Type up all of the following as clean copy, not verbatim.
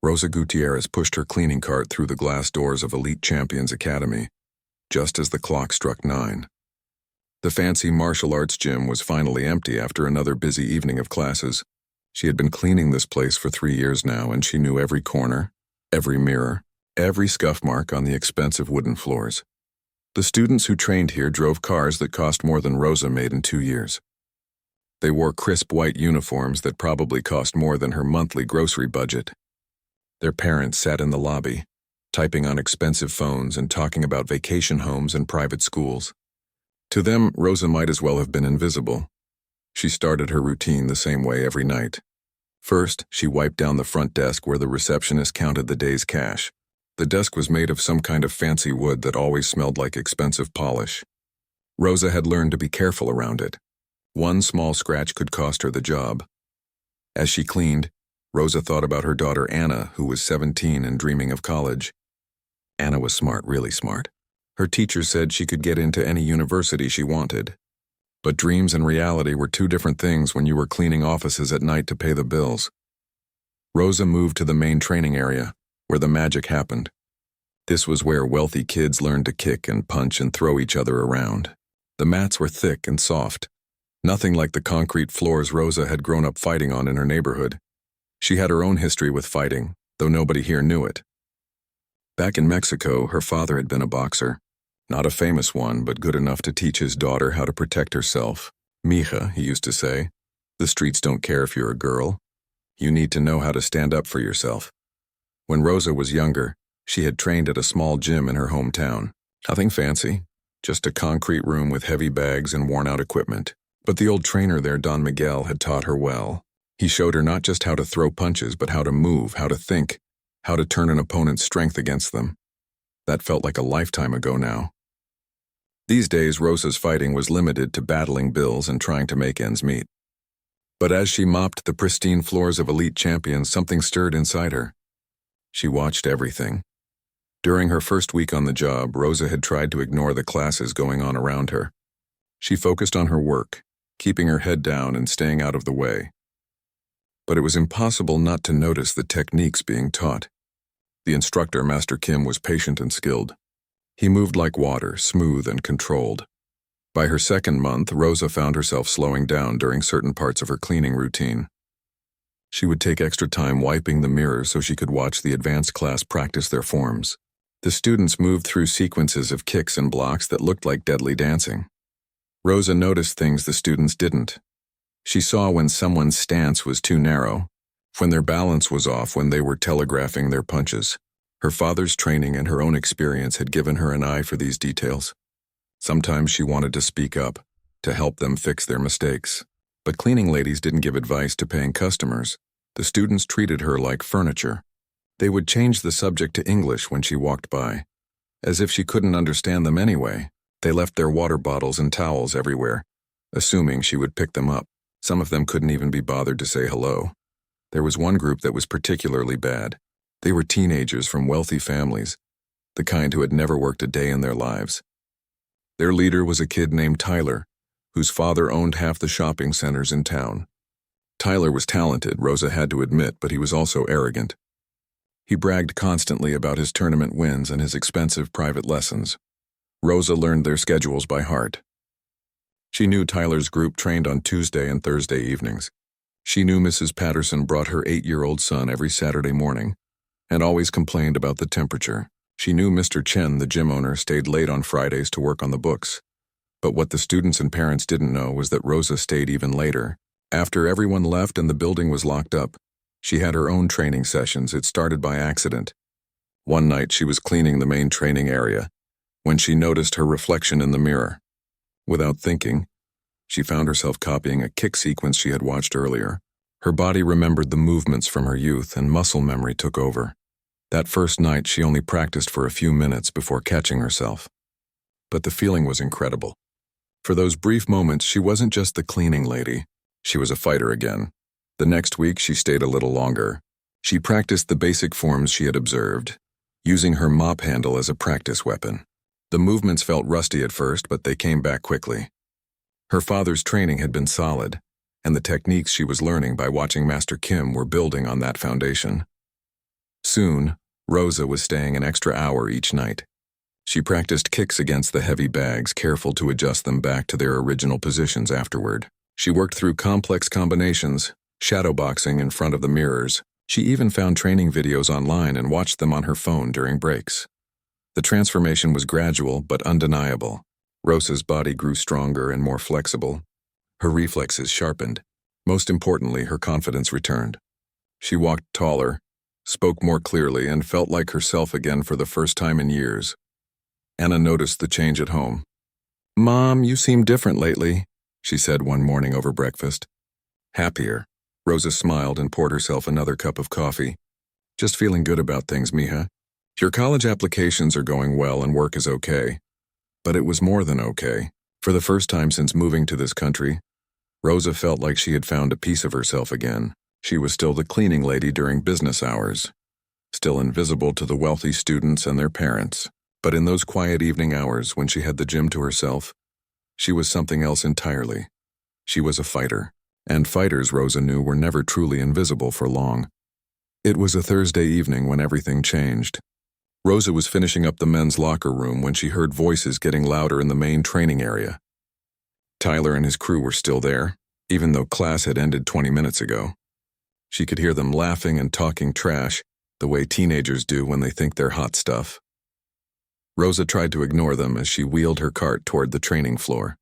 Rosa Gutierrez pushed her cleaning cart through the glass doors of Elite Champions Academy, just as the clock struck 9. The fancy martial arts gym was finally empty after another busy evening of classes. She had been cleaning this place for 3 years now, and she knew every corner, every mirror, every scuff mark on the expensive wooden floors. The students who trained here drove cars that cost more than Rosa made in 2 years. They wore crisp white uniforms that probably cost more than her monthly grocery budget. Their parents sat in the lobby, typing on expensive phones and talking about vacation homes and private schools. To them, Rosa might as well have been invisible. She started her routine the same way every night. First, she wiped down the front desk where the receptionist counted the day's cash. The desk was made of some kind of fancy wood that always smelled like expensive polish. Rosa had learned to be careful around it. One small scratch could cost her the job. As she cleaned, Rosa thought about her daughter Anna, who was 17 and dreaming of college. Anna was smart, really smart. Her teacher said she could get into any university she wanted. But dreams and reality were two different things when you were cleaning offices at night to pay the bills. Rosa moved to the main training area, where the magic happened. This was where wealthy kids learned to kick and punch and throw each other around. The mats were thick and soft, nothing like the concrete floors Rosa had grown up fighting on in her neighborhood. She had her own history with fighting, though nobody here knew it. Back in Mexico, her father had been a boxer. Not a famous one, but good enough to teach his daughter how to protect herself. Mija, he used to say, the streets don't care if you're a girl. You need to know how to stand up for yourself. When Rosa was younger, she had trained at a small gym in her hometown. Nothing fancy, just a concrete room with heavy bags and worn-out equipment. But the old trainer there, Don Miguel, had taught her well. He showed her not just how to throw punches, but how to move, how to think, how to turn an opponent's strength against them. That felt like a lifetime ago now. These days, Rosa's fighting was limited to battling bills and trying to make ends meet. But as she mopped the pristine floors of Elite Champions, something stirred inside her. She watched everything. During her first week on the job, Rosa had tried to ignore the classes going on around her. She focused on her work, keeping her head down and staying out of the way. But it was impossible not to notice the techniques being taught. The instructor, Master Kim, was patient and skilled. He moved like water, smooth and controlled. By her second month, Rosa found herself slowing down during certain parts of her cleaning routine. She would take extra time wiping the mirror so she could watch the advanced class practice their forms. The students moved through sequences of kicks and blocks that looked like deadly dancing. Rosa noticed things the students didn't. She saw when someone's stance was too narrow, when their balance was off, when they were telegraphing their punches. Her father's training and her own experience had given her an eye for these details. Sometimes she wanted to speak up, to help them fix their mistakes. But cleaning ladies didn't give advice to paying customers. The students treated her like furniture. They would change the subject to English when she walked by, as if she couldn't understand them anyway. They left their water bottles and towels everywhere, assuming she would pick them up. Some of them couldn't even be bothered to say hello. There was one group that was particularly bad. They were teenagers from wealthy families, the kind who had never worked a day in their lives. Their leader was a kid named Tyler, whose father owned half the shopping centers in town. Tyler was talented, Rosa had to admit, but he was also arrogant. He bragged constantly about his tournament wins and his expensive private lessons. Rosa learned their schedules by heart. She knew Tyler's group trained on Tuesday and Thursday evenings. She knew Mrs. Patterson brought her 8-year-old son every Saturday morning and always complained about the temperature. She knew Mr. Chen, the gym owner, stayed late on Fridays to work on the books. But what the students and parents didn't know was that Rosa stayed even later. After everyone left and the building was locked up, she had her own training sessions. It started by accident. One night she was cleaning the main training area when she noticed her reflection in the mirror. Without thinking, she found herself copying a kick sequence she had watched earlier. Her body remembered the movements from her youth and muscle memory took over. That first night she only practiced for a few minutes before catching herself. But the feeling was incredible. For those brief moments, she wasn't just the cleaning lady. She was a fighter again. The next week she stayed a little longer. She practiced the basic forms she had observed, using her mop handle as a practice weapon. The movements felt rusty at first, but they came back quickly. Her father's training had been solid, and the techniques she was learning by watching Master Kim were building on that foundation. Soon, Rosa was staying an extra hour each night. She practiced kicks against the heavy bags, careful to adjust them back to their original positions afterward. She worked through complex combinations, shadowboxing in front of the mirrors. She even found training videos online and watched them on her phone during breaks. The transformation was gradual but undeniable. Rosa's body grew stronger and more flexible. Her reflexes sharpened. Most importantly, her confidence returned. She walked taller, spoke more clearly, and felt like herself again for the first time in years. Anna noticed the change at home. "Mom, you seem different lately," she said one morning over breakfast. "Happier." Rosa smiled and poured herself another cup of coffee. "Just feeling good about things, mija. Your college applications are going well and work is okay." But it was more than okay. For the first time since moving to this country, Rosa felt like she had found a piece of herself again. She was still the cleaning lady during business hours, still invisible to the wealthy students and their parents. But in those quiet evening hours when she had the gym to herself, she was something else entirely. She was a fighter. And fighters, Rosa knew, were never truly invisible for long. It was a Thursday evening when everything changed. Rosa was finishing up the men's locker room when she heard voices getting louder in the main training area. Tyler and his crew were still there, even though class had ended 20 minutes ago. She could hear them laughing and talking trash, the way teenagers do when they think they're hot stuff. Rosa tried to ignore them as she wheeled her cart toward the training floor.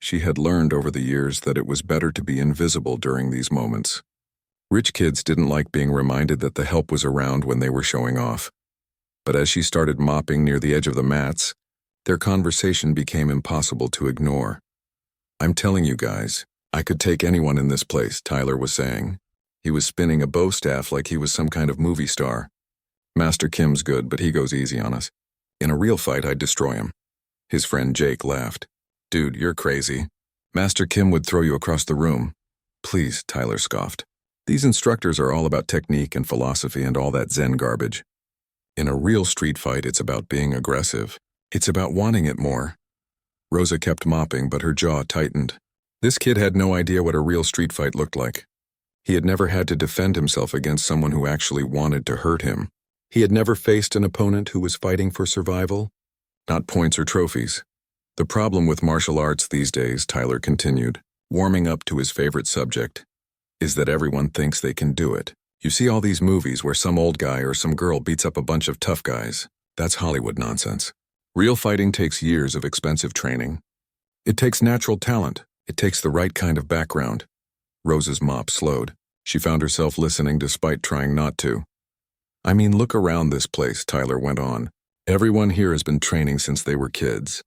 She had learned over the years that it was better to be invisible during these moments. Rich kids didn't like being reminded that the help was around when they were showing off. But as she started mopping near the edge of the mats, their conversation became impossible to ignore. "I'm telling you guys, I could take anyone in this place," Tyler was saying. He was spinning a bow staff like he was some kind of movie star. "Master Kim's good, but he goes easy on us. In a real fight, I'd destroy him." His friend Jake laughed. "Dude, you're crazy. Master Kim would throw you across the room." "Please," Tyler scoffed. "These instructors are all about technique and philosophy and all that Zen garbage. In a real street fight, it's about being aggressive. It's about wanting it more." Rosa kept mopping, but her jaw tightened. This kid had no idea what a real street fight looked like. He had never had to defend himself against someone who actually wanted to hurt him. He had never faced an opponent who was fighting for survival, not points or trophies. "The problem with martial arts these days," Tyler continued, warming up to his favorite subject, "is that everyone thinks they can do it. You see all these movies where some old guy or some girl beats up a bunch of tough guys. That's Hollywood nonsense. Real fighting takes years of expensive training. It takes natural talent. It takes the right kind of background." Rosa's mop slowed. She found herself listening despite trying not to. "I mean, look around this place," Tyler went on. "Everyone here has been training since they were kids.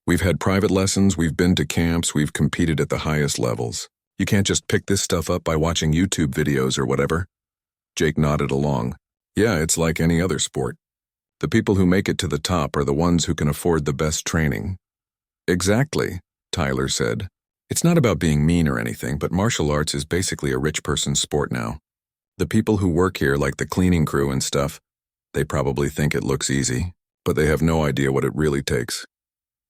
We've had private lessons, we've been to camps, we've competed at the highest levels. You can't just pick this stuff up by watching YouTube videos or whatever." Jake nodded along. "Yeah, it's like any other sport. The people who make it to the top are the ones who can afford the best training." "Exactly," Tyler said. "It's not about being mean or anything, but martial arts is basically a rich person's sport now. The people who work here, like the cleaning crew and stuff, they probably think it looks easy, but they have no idea what it really takes."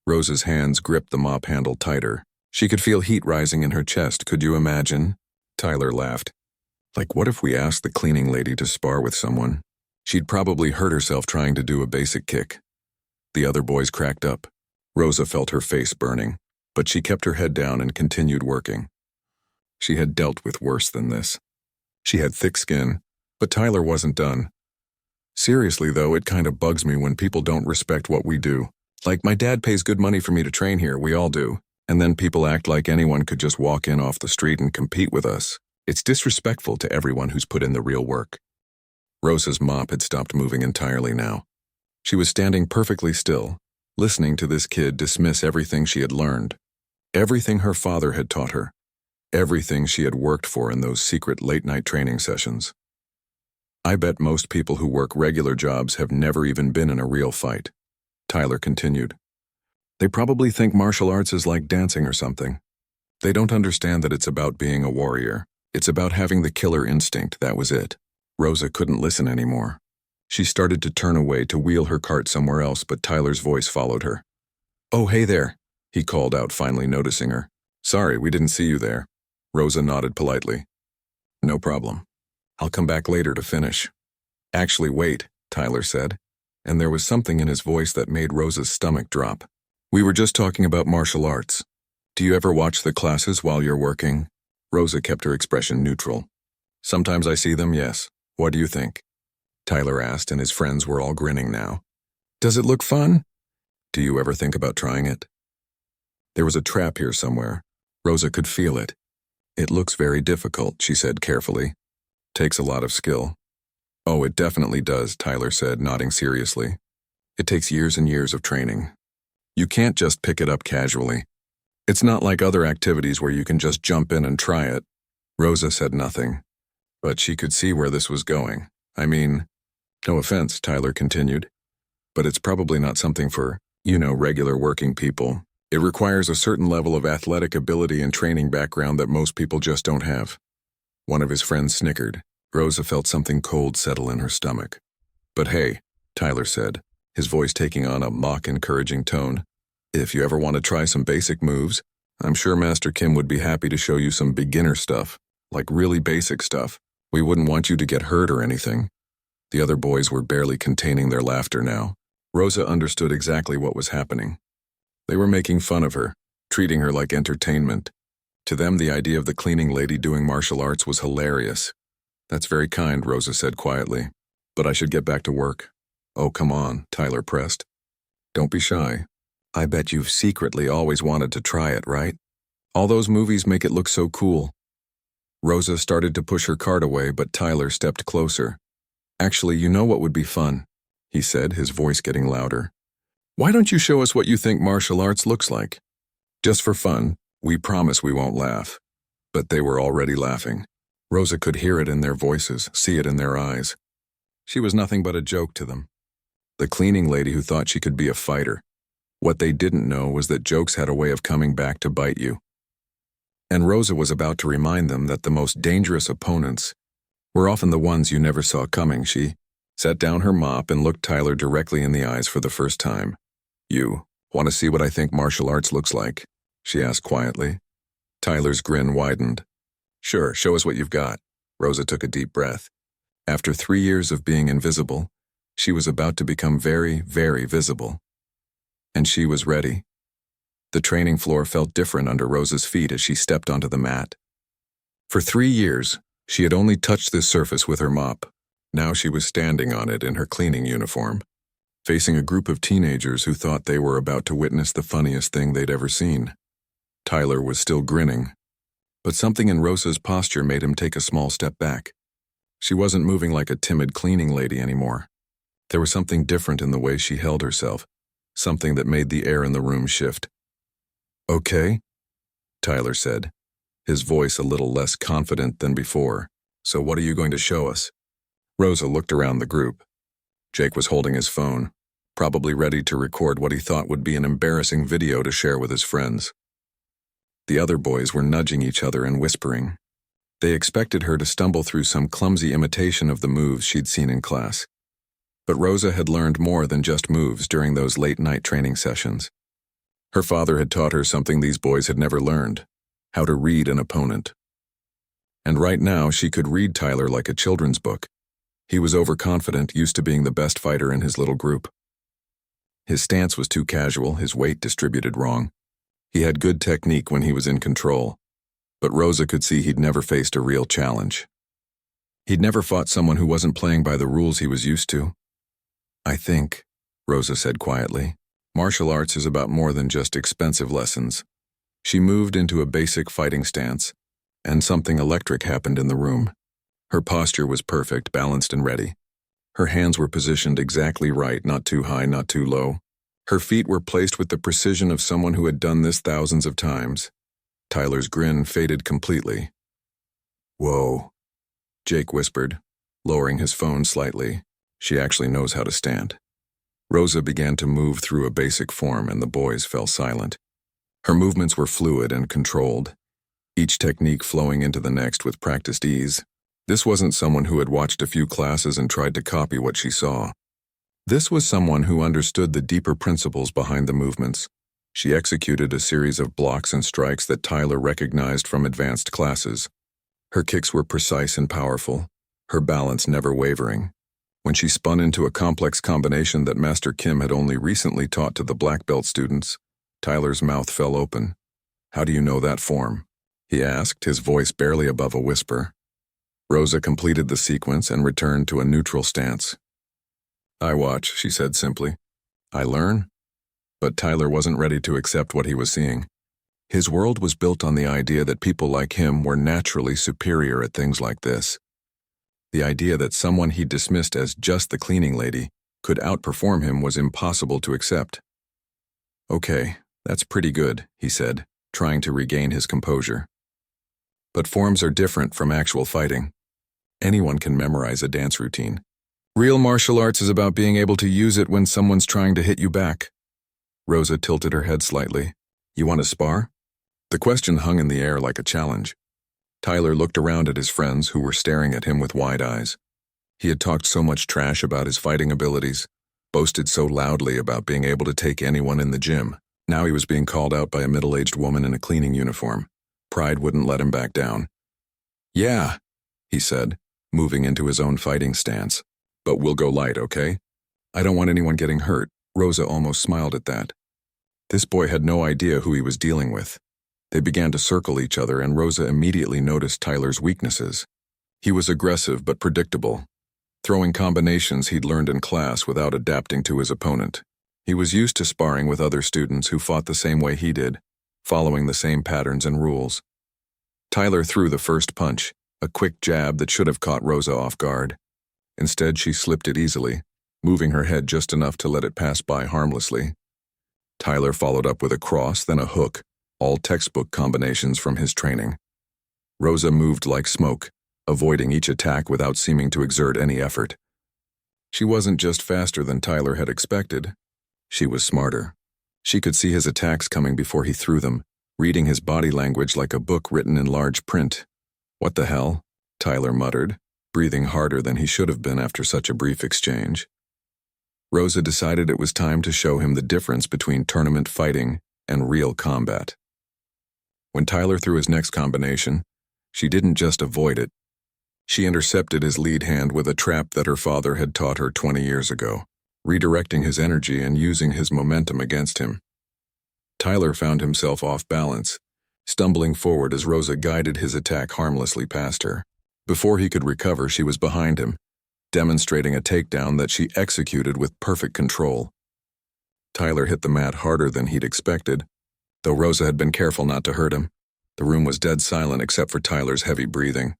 Rosa's hands gripped the mop handle tighter. She could feel heat rising in her chest. "Could you imagine?" Tyler laughed. "Like, what if we asked the cleaning lady to spar with someone? She'd probably hurt herself trying to do a basic kick." The other boys cracked up. Rosa felt her face burning, but she kept her head down and continued working. She had dealt with worse than this. She had thick skin, but Tyler wasn't done. "Seriously, though, it kind of bugs me when people don't respect what we do. Like, my dad pays good money for me to train here, we all do, and then people act like anyone could just walk in off the street and compete with us. It's disrespectful to everyone who's put in the real work." Rosa's mop had stopped moving entirely now. She was standing perfectly still, listening to this kid dismiss everything she had learned, everything her father had taught her, everything she had worked for in those secret late-night training sessions. "I bet most people who work regular jobs have never even been in a real fight," Tyler continued. "They probably think martial arts is like dancing or something. They don't understand that it's about being a warrior. It's about having the killer instinct, that was it." Rosa couldn't listen anymore. She started to turn away to wheel her cart somewhere else, but Tyler's voice followed her. "Oh, hey there," he called out, finally noticing her. "Sorry, we didn't see you there." Rosa nodded politely. "No problem. I'll come back later to finish." Actually, wait, Tyler said, and there was something in his voice that made Rosa's stomach drop. We were just talking about martial arts. Do you ever watch the classes while you're working? Rosa kept her expression neutral. Sometimes I see them, yes. What do you think? Tyler asked, and his friends were all grinning now. Does it look fun? Do you ever think about trying it? There was a trap here somewhere. Rosa could feel it. It looks very difficult, she said carefully. Takes a lot of skill. Oh, it definitely does, Tyler said, nodding seriously. It takes years and years of training. You can't just pick it up casually. It's not like other activities where you can just jump in and try it. Rosa said nothing, but she could see where this was going. I mean, no offense, Tyler continued, but it's probably not something for, regular working people. It requires a certain level of athletic ability and training background that most people just don't have. One of his friends snickered. Rosa felt something cold settle in her stomach. But hey, Tyler said, his voice taking on a mock encouraging tone. If you ever want to try some basic moves, I'm sure Master Kim would be happy to show you some beginner stuff, like really basic stuff. We wouldn't want you to get hurt or anything. The other boys were barely containing their laughter now. Rosa understood exactly what was happening. They were making fun of her, treating her like entertainment. To them, the idea of the cleaning lady doing martial arts was hilarious. That's very kind, Rosa said quietly. But I should get back to work. Oh, come on, Tyler pressed. Don't be shy. I bet you've secretly always wanted to try it, right? All those movies make it look so cool. Rosa started to push her cart away, but Tyler stepped closer. Actually, you know what would be fun, he said, his voice getting louder. Why don't you show us what you think martial arts looks like? Just for fun, we promise we won't laugh. But they were already laughing. Rosa could hear it in their voices, see it in their eyes. She was nothing but a joke to them. The cleaning lady who thought she could be a fighter. What they didn't know was that jokes had a way of coming back to bite you. And Rosa was about to remind them that the most dangerous opponents were often the ones you never saw coming. She set down her mop and looked Tyler directly in the eyes for the first time. You want to see what I think martial arts looks like? She asked quietly. Tyler's grin widened. Sure, show us what you've got. Rosa took a deep breath. After 3 years of being invisible, she was about to become very, very visible. And she was ready. The training floor felt different under Rosa's feet as she stepped onto the mat. For 3 years, she had only touched this surface with her mop. Now she was standing on it in her cleaning uniform, facing a group of teenagers who thought they were about to witness the funniest thing they'd ever seen. Tyler was still grinning, but something in Rosa's posture made him take a small step back. She wasn't moving like a timid cleaning lady anymore. There was something different in the way she held herself, something that made the air in the room shift. Okay, Tyler said, his voice a little less confident than before. So what are you going to show us? Rosa looked around the group. Jake was holding his phone, probably ready to record what he thought would be an embarrassing video to share with his friends. The other boys were nudging each other and whispering. They expected her to stumble through some clumsy imitation of the moves she'd seen in class. But Rosa had learned more than just moves during those late-night training sessions. Her father had taught her something these boys had never learned, how to read an opponent. And right now, she could read Tyler like a children's book. He was overconfident, used to being the best fighter in his little group. His stance was too casual, his weight distributed wrong. He had good technique when he was in control, but Rosa could see he'd never faced a real challenge. He'd never fought someone who wasn't playing by the rules he was used to. I think, Rosa said quietly, martial arts is about more than just expensive lessons. She moved into a basic fighting stance, and something electric happened in the room. Her posture was perfect, balanced and ready. Her hands were positioned exactly right, not too high, not too low. Her feet were placed with the precision of someone who had done this thousands of times. Tyler's grin faded completely. Whoa, Jake whispered, lowering his phone slightly. She actually knows how to stand. Rosa began to move through a basic form and the boys fell silent. Her movements were fluid and controlled, each technique flowing into the next with practiced ease. This wasn't someone who had watched a few classes and tried to copy what she saw. This was someone who understood the deeper principles behind the movements. She executed a series of blocks and strikes that Tyler recognized from advanced classes. Her kicks were precise and powerful, her balance never wavering. When she spun into a complex combination that Master Kim had only recently taught to the black belt students, Tyler's mouth fell open. "How do you know that form?" he asked, his voice barely above a whisper. Rosa completed the sequence and returned to a neutral stance. "I watch," she said simply. "I learn?" But Tyler wasn't ready to accept what he was seeing. His world was built on the idea that people like him were naturally superior at things like this. The idea that someone he dismissed as just the cleaning lady could outperform him was impossible to accept. "Okay, that's pretty good," he said, trying to regain his composure. "But forms are different from actual fighting. Anyone can memorize a dance routine. Real martial arts is about being able to use it when someone's trying to hit you back." Rosa tilted her head slightly. "You want to spar?" The question hung in the air like a challenge. Tyler looked around at his friends who were staring at him with wide eyes. He had talked so much trash about his fighting abilities, boasted so loudly about being able to take anyone in the gym. Now he was being called out by a middle-aged woman in a cleaning uniform. Pride wouldn't let him back down. "Yeah," he said, moving into his own fighting stance. "But we'll go light, okay? I don't want anyone getting hurt." Rosa almost smiled at that. This boy had no idea who he was dealing with. They began to circle each other, and Rosa immediately noticed Tyler's weaknesses. He was aggressive but predictable, throwing combinations he'd learned in class without adapting to his opponent. He was used to sparring with other students who fought the same way he did, following the same patterns and rules. Tyler threw the first punch, a quick jab that should have caught Rosa off guard. Instead, she slipped it easily, moving her head just enough to let it pass by harmlessly. Tyler followed up with a cross, then a hook, all textbook combinations from his training. Rosa moved like smoke, avoiding each attack without seeming to exert any effort. She wasn't just faster than Tyler had expected. She was smarter. She could see his attacks coming before he threw them, reading his body language like a book written in large print. "What the hell?" Tyler muttered, breathing harder than he should have been after such a brief exchange. Rosa decided it was time to show him the difference between tournament fighting and real combat. When Tyler threw his next combination, she didn't just avoid it. She intercepted his lead hand with a trap that her father had taught her 20 years ago, redirecting his energy and using his momentum against him. Tyler found himself off balance, stumbling forward as Rosa guided his attack harmlessly past her. Before he could recover, she was behind him, demonstrating a takedown that she executed with perfect control. Tyler hit the mat harder than he'd expected, though Rosa had been careful not to hurt him. The room was dead silent except for Tyler's heavy breathing.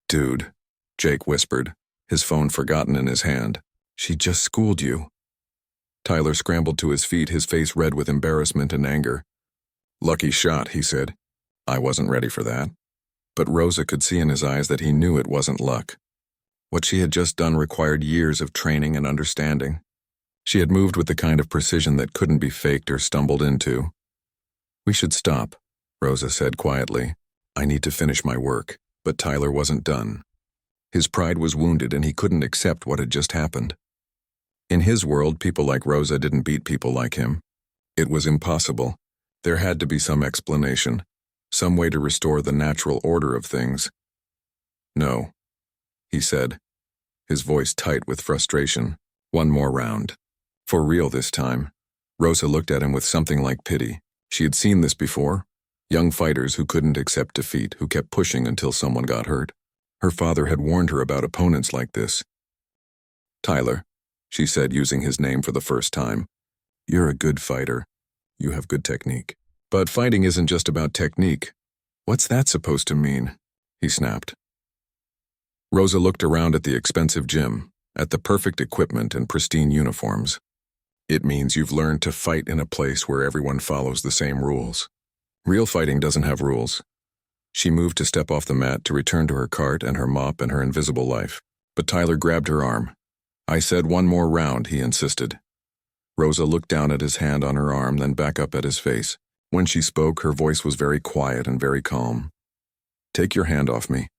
"Dude," Jake whispered, his phone forgotten in his hand. "She just schooled you." Tyler scrambled to his feet, his face red with embarrassment and anger. "Lucky shot," he said. "I wasn't ready for that." But Rosa could see in his eyes that he knew it wasn't luck. What she had just done required years of training and understanding. She had moved with the kind of precision that couldn't be faked or stumbled into. "We should stop," Rosa said quietly. "I need to finish my work." But Tyler wasn't done. His pride was wounded and he couldn't accept what had just happened. In his world, people like Rosa didn't beat people like him. It was impossible. There had to be some explanation, some way to restore the natural order of things. "No," he said, his voice tight with frustration. "One more round." For real this time. Rosa looked at him with something like pity. She had seen this before. Young fighters who couldn't accept defeat, who kept pushing until someone got hurt. Her father had warned her about opponents like this. "Tyler," she said, using his name for the first time. "You're a good fighter. You have good technique. But fighting isn't just about technique. What's that supposed to mean?" he snapped. Rosa looked around at the expensive gym, at the perfect equipment and pristine uniforms. "It means you've learned to fight in a place where everyone follows the same rules. Real fighting doesn't have rules." She moved to step off the mat to return to her cart and her mop and her invisible life. But Tyler grabbed her arm. "I said one more round," he insisted. Rosa looked down at his hand on her arm, then back up at his face. When she spoke, her voice was very quiet and very calm. "Take your hand off me."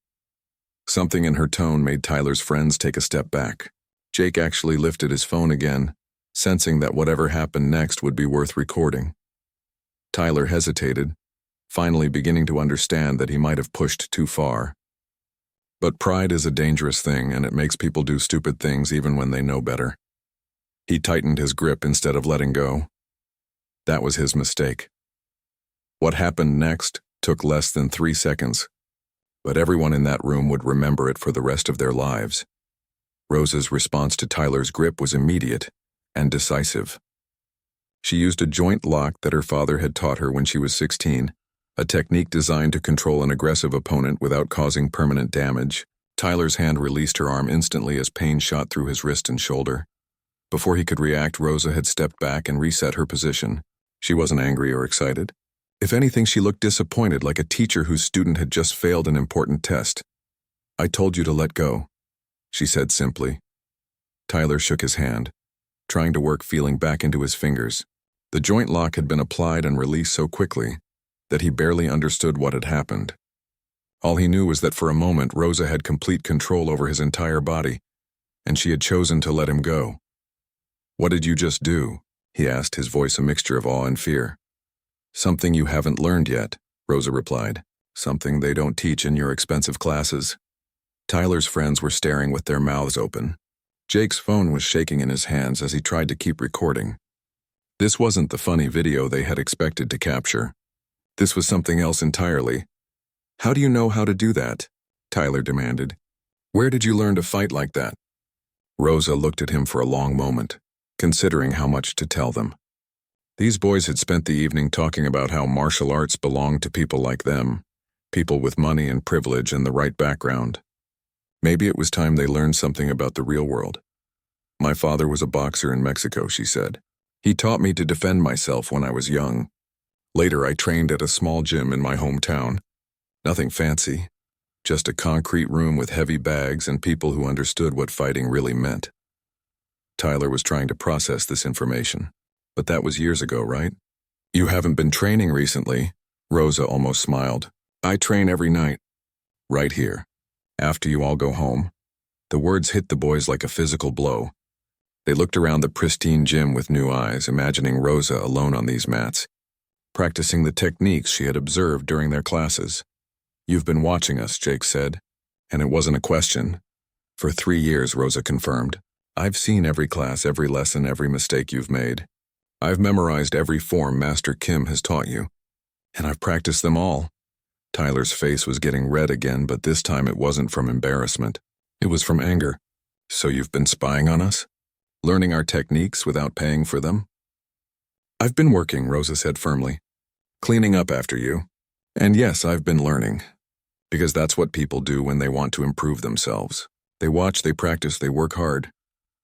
Something in her tone made Tyler's friends take a step back. Jake actually lifted his phone again, sensing that whatever happened next would be worth recording. Tyler hesitated, finally beginning to understand that he might have pushed too far. But pride is a dangerous thing, and it makes people do stupid things even when they know better. He tightened his grip instead of letting go. That was his mistake. What happened next took less than 3 seconds, but everyone in that room would remember it for the rest of their lives. Rosa's response to Tyler's grip was immediate and decisive. She used a joint lock that her father had taught her when she was 16, a technique designed to control an aggressive opponent without causing permanent damage. Tyler's hand released her arm instantly as pain shot through his wrist and shoulder. Before he could react, Rosa had stepped back and reset her position. She wasn't angry or excited. If anything, she looked disappointed, like a teacher whose student had just failed an important test. "I told you to let go," she said simply. Tyler shook his hand, trying to work feeling back into his fingers. The joint lock had been applied and released so quickly that he barely understood what had happened. All he knew was that for a moment Rosa had complete control over his entire body, and she had chosen to let him go. "What did you just do?" he asked, his voice a mixture of awe and fear. "Something you haven't learned yet," Rosa replied. "Something they don't teach in your expensive classes." Tyler's friends were staring with their mouths open. Jake's phone was shaking in his hands as he tried to keep recording. This wasn't the funny video they had expected to capture. This was something else entirely. "How do you know how to do that?" Tyler demanded. "Where did you learn to fight like that?" Rosa looked at him for a long moment, considering how much to tell them. These boys had spent the evening talking about how martial arts belonged to people like them, people with money and privilege and the right background. Maybe it was time they learned something about the real world. "My father was a boxer in Mexico," she said. "He taught me to defend myself when I was young. Later, I trained at a small gym in my hometown. Nothing fancy, just a concrete room with heavy bags and people who understood what fighting really meant." Tyler was trying to process this information. "But that was years ago, right?" "You haven't been training recently," Rosa almost smiled. "I train every night. Right here. After you all go home." The words hit the boys like a physical blow. They looked around the pristine gym with new eyes, imagining Rosa alone on these mats, practicing the techniques she had observed during their classes. "You've been watching us," Jake said, and it wasn't a question. "For 3 years," Rosa confirmed. "I've seen every class, every lesson, every mistake you've made. I've memorized every form Master Kim has taught you, and I've practiced them all." Tyler's face was getting red again, but this time it wasn't from embarrassment. It was from anger. "So you've been spying on us? Learning our techniques without paying for them?" "I've been working," Rosa said firmly. "Cleaning up after you. And yes, I've been learning. Because that's what people do when they want to improve themselves. They watch, they practice, they work hard."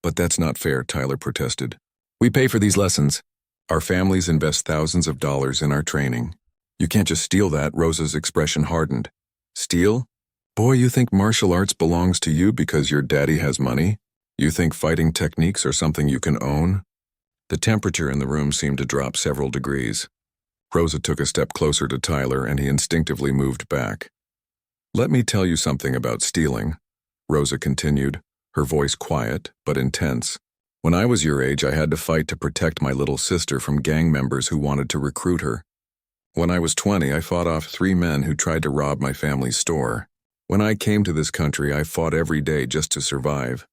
"But that's not fair," Tyler protested. "We pay for these lessons. Our families invest thousands of dollars in our training. You can't just steal that." Rosa's expression hardened. "Steal? Boy, you think martial arts belongs to you because your daddy has money? You think fighting techniques are something you can own?" The temperature in the room seemed to drop several degrees. Rosa took a step closer to Tyler and he instinctively moved back. "Let me tell you something about stealing," Rosa continued, her voice quiet but intense. "When I was your age, I had to fight to protect my little sister from gang members who wanted to recruit her. When I was 20, I fought off 3 men who tried to rob my family's store. When I came to this country, I fought every day just to survive.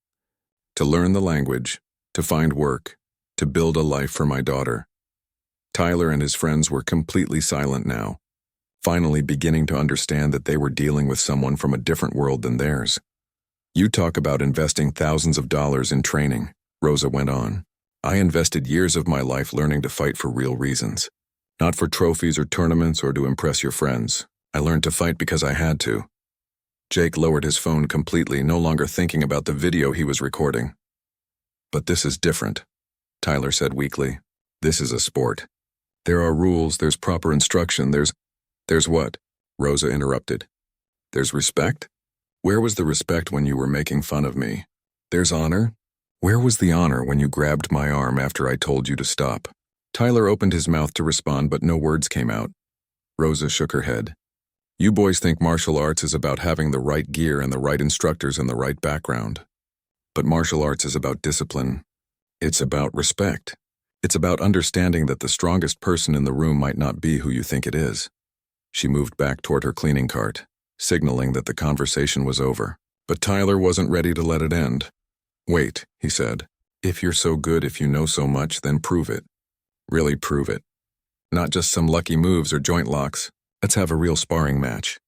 To learn the language, to find work, to build a life for my daughter." Tyler and his friends were completely silent now, finally beginning to understand that they were dealing with someone from a different world than theirs. "You talk about investing thousands of dollars in training," Rosa went on. "I invested years of my life learning to fight for real reasons. Not for trophies or tournaments or to impress your friends. I learned to fight because I had to." Jake lowered his phone completely, no longer thinking about the video he was recording. "But this is different," Tyler said weakly. "This is a sport. There are rules, there's proper instruction, there's what?" Rosa interrupted. "There's respect? Where was the respect when you were making fun of me? There's honor? Where was the honor when you grabbed my arm after I told you to stop?" Tyler opened his mouth to respond, but no words came out. Rosa shook her head. "You boys think martial arts is about having the right gear and the right instructors and the right background. But martial arts is about discipline. It's about respect. It's about understanding that the strongest person in the room might not be who you think it is." She moved back toward her cleaning cart. signaling that the conversation was over. But Tyler wasn't ready to let it end. "Wait," he said. "If you're so good, if you know so much, then prove it. Really prove it. Not just some lucky moves or joint locks. Let's have a real sparring match."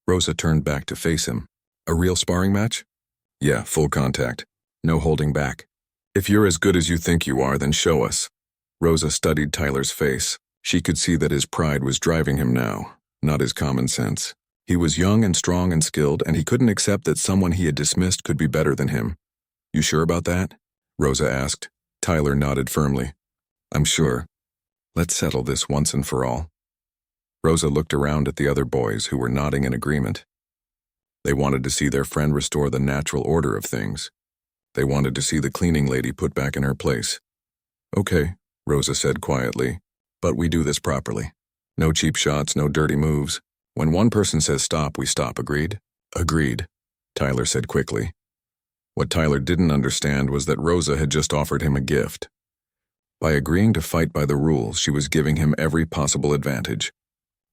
Rosa turned back to face him. "A real sparring match?" "Yeah, full contact. No holding back. If you're as good as you think you are, then show us." Rosa studied Tyler's face. She could see that his pride was driving him now, not his common sense. He was young and strong and skilled, and he couldn't accept that someone he had dismissed could be better than him. "You sure about that?" Rosa asked. Tyler nodded firmly. "I'm sure. Let's settle this once and for all." Rosa looked around at the other boys who were nodding in agreement. They wanted to see their friend restore the natural order of things. They wanted to see the cleaning lady put back in her place. "Okay," Rosa said quietly, "but we do this properly. No cheap shots, no dirty moves. When one person says stop, we stop, agreed?" "Agreed," Tyler said quickly. What Tyler didn't understand was that Rosa had just offered him a gift. By agreeing to fight by the rules, she was giving him every possible advantage.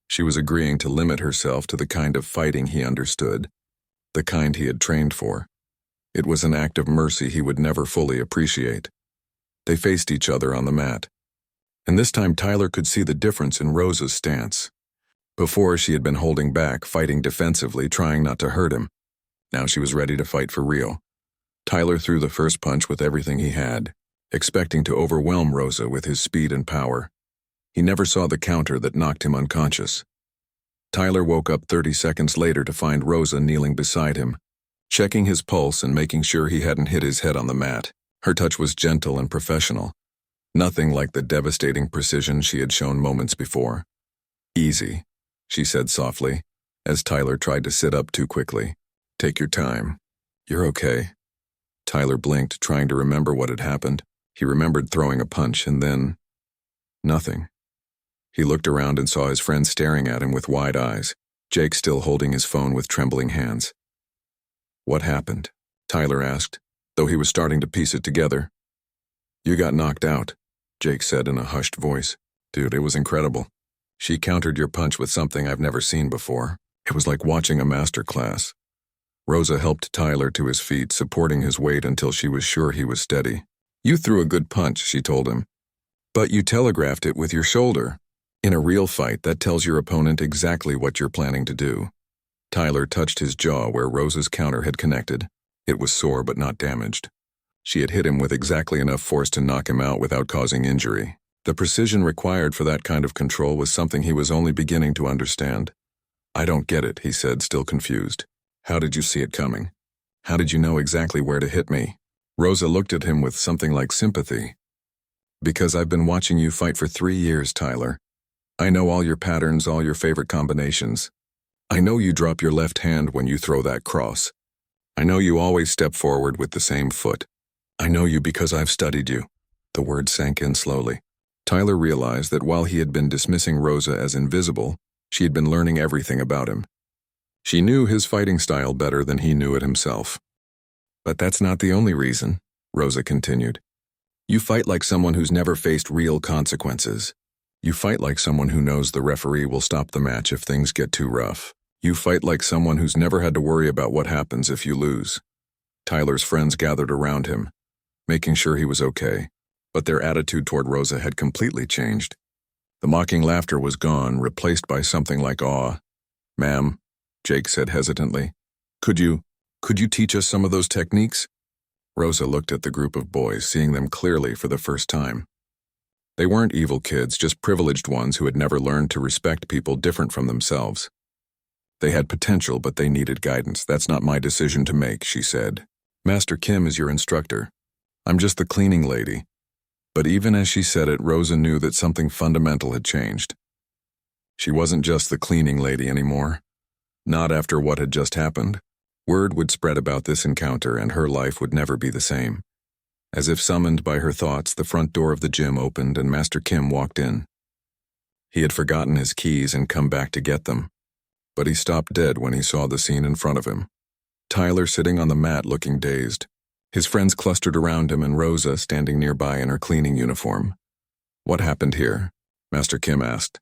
She was agreeing to limit herself to the kind of fighting he understood, the kind he had trained for. It was an act of mercy he would never fully appreciate. They faced each other on the mat. And this time Tyler could see the difference in Rosa's stance. Before, she had been holding back, fighting defensively, trying not to hurt him. Now she was ready to fight for real. Tyler threw the first punch with everything he had, expecting to overwhelm Rosa with his speed and power. He never saw the counter that knocked him unconscious. Tyler woke up 30 seconds later to find Rosa kneeling beside him, checking his pulse and making sure he hadn't hit his head on the mat. Her touch was gentle and professional, nothing like the devastating precision she had shown moments before. "Easy," she said softly, as Tyler tried to sit up too quickly. "Take your time. You're okay." Tyler blinked, trying to remember what had happened. He remembered throwing a punch and then nothing. He looked around and saw his friend staring at him with wide eyes, Jake still holding his phone with trembling hands. "What happened?" Tyler asked, though he was starting to piece it together. "You got knocked out," Jake said in a hushed voice. "Dude, it was incredible. She countered your punch with something I've never seen before. It was like watching a master class." Rosa helped Tyler to his feet, supporting his weight until she was sure he was steady. "You threw a good punch," she told him. "But you telegraphed it with your shoulder. In a real fight, that tells your opponent exactly what you're planning to do." Tyler touched his jaw where Rosa's counter had connected. It was sore but not damaged. She had hit him with exactly enough force to knock him out without causing injury. The precision required for that kind of control was something he was only beginning to understand. "I don't get it," he said, still confused. "How did you see it coming? How did you know exactly where to hit me?" Rosa looked at him with something like sympathy. "Because I've been watching you fight for 3 years, Tyler. I know all your patterns, all your favorite combinations. I know you drop your left hand when you throw that cross. I know you always step forward with the same foot. I know you because I've studied you." The word sank in slowly. Tyler realized that while he had been dismissing Rosa as invisible, she had been learning everything about him. She knew his fighting style better than he knew it himself. "But that's not the only reason," Rosa continued. "You fight like someone who's never faced real consequences. You fight like someone who knows the referee will stop the match if things get too rough. You fight like someone who's never had to worry about what happens if you lose." Tyler's friends gathered around him, making sure he was okay, but their attitude toward Rosa had completely changed. The mocking laughter was gone, replaced by something like awe. "Ma'am," Jake said hesitantly, Could you teach us some of those techniques?" Rosa looked at the group of boys, seeing them clearly for the first time. They weren't evil kids, just privileged ones who had never learned to respect people different from themselves. They had potential, but they needed guidance. "That's not my decision to make," she said. "Master Kim is your instructor. I'm just the cleaning lady." But even as she said it, Rosa knew that something fundamental had changed. She wasn't just the cleaning lady anymore. Not after what had just happened. Word would spread about this encounter, and her life would never be the same. As if summoned by her thoughts, the front door of the gym opened and Master Kim walked in. He had forgotten his keys and come back to get them, but he stopped dead when he saw the scene in front of him. Tyler sitting on the mat looking dazed. His friends clustered around him and Rosa standing nearby in her cleaning uniform. "What happened here?" Master Kim asked.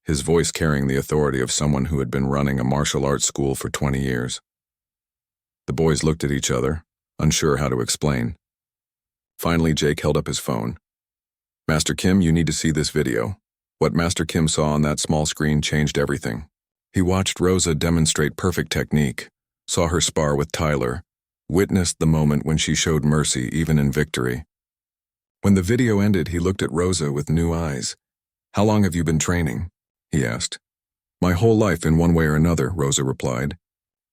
his voice carrying the authority of someone who had been running a martial arts school for 20 years. The boys looked at each other, unsure how to explain. Finally, Jake held up his phone. "Master Kim, you need to see this video." What Master Kim saw on that small screen changed everything. He watched Rosa demonstrate perfect technique, saw her spar with Tyler, witnessed the moment when she showed mercy even in victory. When the video ended, he looked at Rosa with new eyes. "How long have you been training?" he asked. "My whole life in one way or another," Rosa replied.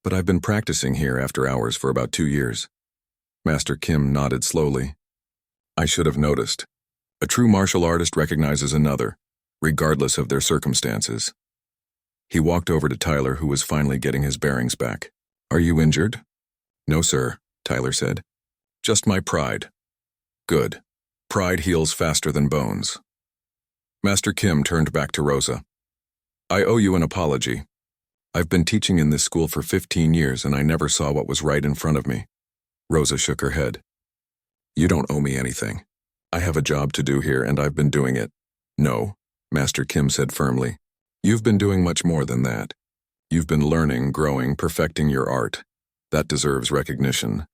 "But I've been practicing here after hours for about 2 years." Master Kim nodded slowly. "I should have noticed. A true martial artist recognizes another, regardless of their circumstances." He walked over to Tyler, who was finally getting his bearings back. "Are you injured?" "No, sir," Tyler said. "Just my pride." "Good. Pride heals faster than bones." Master Kim turned back to Rosa. "I owe you an apology. I've been teaching in this school for 15 years and I never saw what was right in front of me." Rosa shook her head. "You don't owe me anything. I have a job to do here and I've been doing it." "No," Master Kim said firmly. "You've been doing much more than that. You've been learning, growing, perfecting your art. That deserves recognition."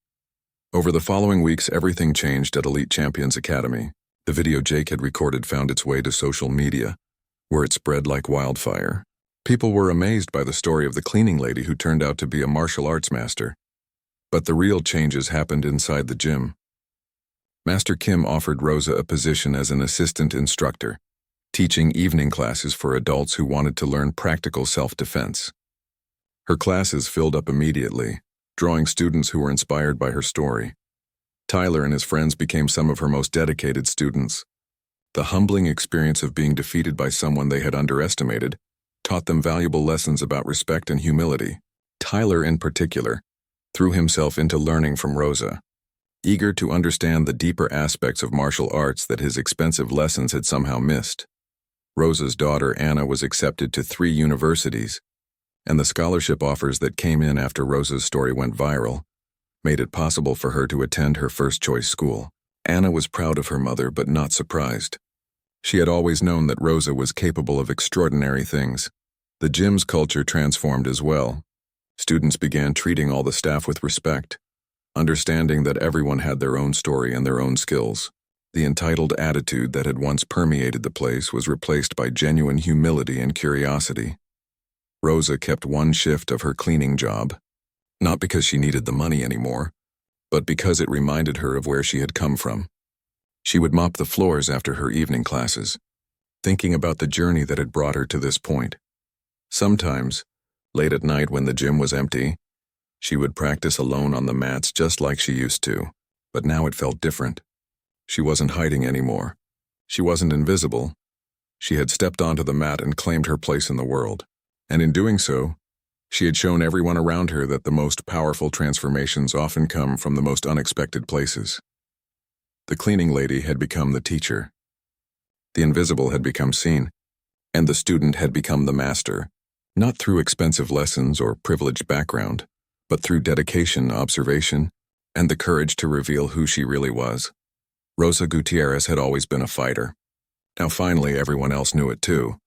Over the following weeks, everything changed at Elite Champions Academy. The video Jake had recorded found its way to social media, where it spread like wildfire. People were amazed by the story of the cleaning lady who turned out to be a martial arts master. But the real changes happened inside the gym. Master Kim offered Rosa a position as an assistant instructor, teaching evening classes for adults who wanted to learn practical self-defense. Her classes filled up immediately, drawing students who were inspired by her story. Tyler and his friends became some of her most dedicated students. The humbling experience of being defeated by someone they had underestimated taught them valuable lessons about respect and humility. Tyler, in particular, threw himself into learning from Rosa, eager to understand the deeper aspects of martial arts that his expensive lessons had somehow missed. Rosa's daughter, Anna, was accepted to 3 universities, and the scholarship offers that came in after Rosa's story went viral made it possible for her to attend her first-choice school. Anna was proud of her mother but not surprised. She had always known that Rosa was capable of extraordinary things. The gym's culture transformed as well. Students began treating all the staff with respect, understanding that everyone had their own story and their own skills. The entitled attitude that had once permeated the place was replaced by genuine humility and curiosity. Rosa kept one shift of her cleaning job, not because she needed the money anymore, but because it reminded her of where she had come from. She would mop the floors after her evening classes, thinking about the journey that had brought her to this point. Sometimes, late at night when the gym was empty, she would practice alone on the mats just like she used to, but now it felt different. She wasn't hiding anymore. She wasn't invisible. She had stepped onto the mat and claimed her place in the world. And in doing so, she had shown everyone around her that the most powerful transformations often come from the most unexpected places. The cleaning lady had become the teacher. The invisible had become seen, and the student had become the master, not through expensive lessons or privileged background, but through dedication, observation, and the courage to reveal who she really was. Rosa Gutierrez had always been a fighter. Now finally everyone else knew it too.